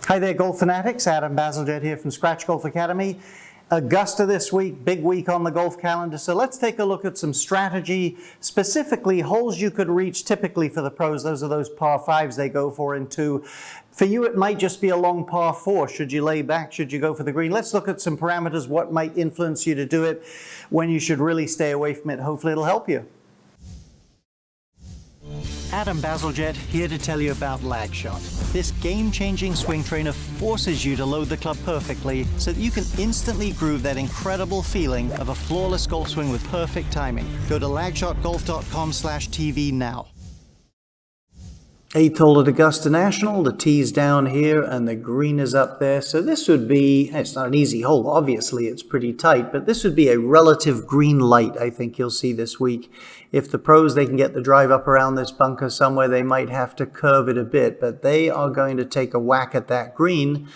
Hi there, golf fanatics. Adam Bazalgette here from Scratch Golf Academy. Augusta this week, big week on the golf calendar. So let's take a look at some strategy, specifically holes you could reach typically for the pros. Those are those par fives they go for in two. For you, it might just be a long par four. Should you lay back? Should you go for the green? Let's look at some parameters, what might influence you to do it, when you should really stay away from it. Hopefully it'll help you. Adam Bazalgette here to tell you about Lag Shot. This game-changing swing trainer forces you to load the club perfectly so that you can instantly groove that incredible feeling of a flawless golf swing with perfect timing. Go to lagshotgolf.com/TV now. 8th hole at Augusta National, the tee's down here and the green is up there. So this would be, it's not an easy hole, obviously it's pretty tight, but this would be a relative green light I think you'll see this week. If the pros, they can get the drive up around this bunker somewhere, they might have to curve it a bit, but they are going to take a whack at that green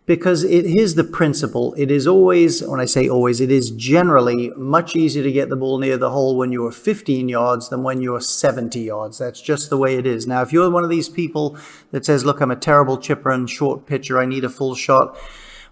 because here's the principle. It is always, when I say always, it is generally much easier to get the ball near the hole when you're 15 yards than when you're 70 yards. That's just the way it is. Now, if you're one of these people that says, look, I'm a terrible chipper and short pitcher, I need a full shot,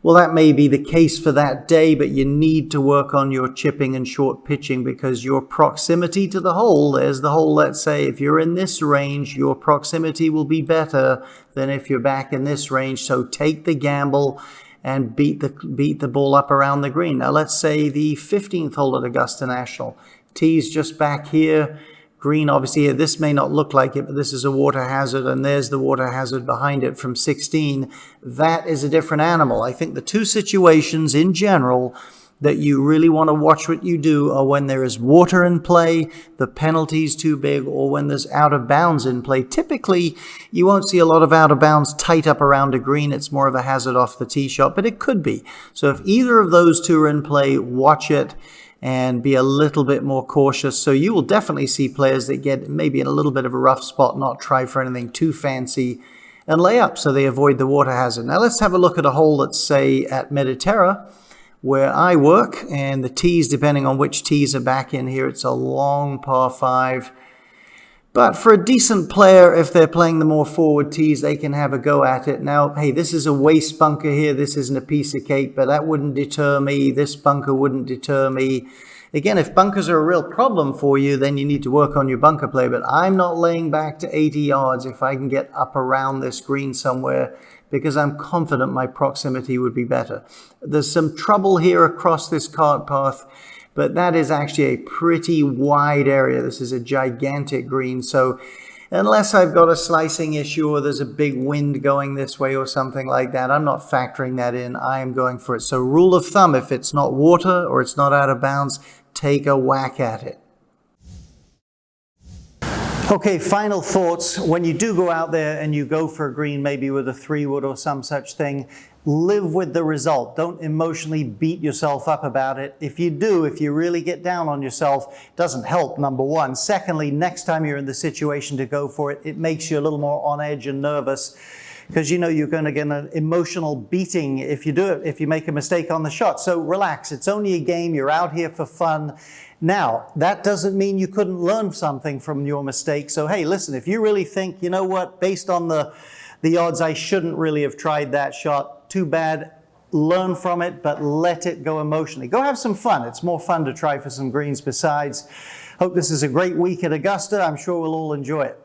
well, that may be the case for that day, but you need to work on your chipping and short pitching because your proximity to the hole, there's the hole, let's say, if you're in this range, your proximity will be better than if you're back in this range. So take the gamble and beat the ball up around the green. Now, let's say the 15th hole at Augusta National. Tee's just back here. Green, obviously, here, this may not look like it, but this is a water hazard, and there's the water hazard behind it from 16. That is a different animal. I think the two situations in general that you really want to watch what you do are when there is water in play, the penalty's too big, or when there's out of bounds in play. Typically, you won't see a lot of out of bounds tight up around a green. It's more of a hazard off the tee shot, but it could be. So if either of those two are in play, watch it and be a little bit more cautious. So you will definitely see players that get maybe in a little bit of a rough spot, not try for anything too fancy, and lay up so they avoid the water hazard. Now let's have a look at a hole, let's say at Mediterra, where I work, and the tees, depending on which tees are back in here, it's a long par five. But for a decent player, if they're playing the more forward tees, they can have a go at it. Now, hey, this is a waste bunker here. This isn't a piece of cake, but that wouldn't deter me. This bunker wouldn't deter me. Again, if bunkers are a real problem for you, then you need to work on your bunker play. But I'm not laying back to 80 yards if I can get up around this green somewhere because I'm confident my proximity would be better. There's some trouble here across this cart path, but that is actually a pretty wide area. This is a gigantic green. So unless I've got a slicing issue or there's a big wind going this way or something like that, I'm not factoring that in. I am going for it. So rule of thumb, if it's not water or it's not out of bounds, take a whack at it. Okay, final thoughts. When you do go out there and you go for a green, maybe with a 3-wood or some such thing, live with the result. Don't emotionally beat yourself up about it. If you do, if you really get down on yourself, it doesn't help, number one. Secondly, next time you're in the situation to go for it, it makes you a little more on edge and nervous because you know you're going to get an emotional beating if you do it, if you make a mistake on the shot. So relax. It's only a game. You're out here for fun. Now, that doesn't mean you couldn't learn something from your mistake. So, hey, listen, if you really think, you know what, based on the odds, I shouldn't really have tried that shot, too bad, learn from it, but let it go emotionally. Go have some fun. It's more fun to try for some greens besides. Hope this is a great week at Augusta. I'm sure we'll all enjoy it.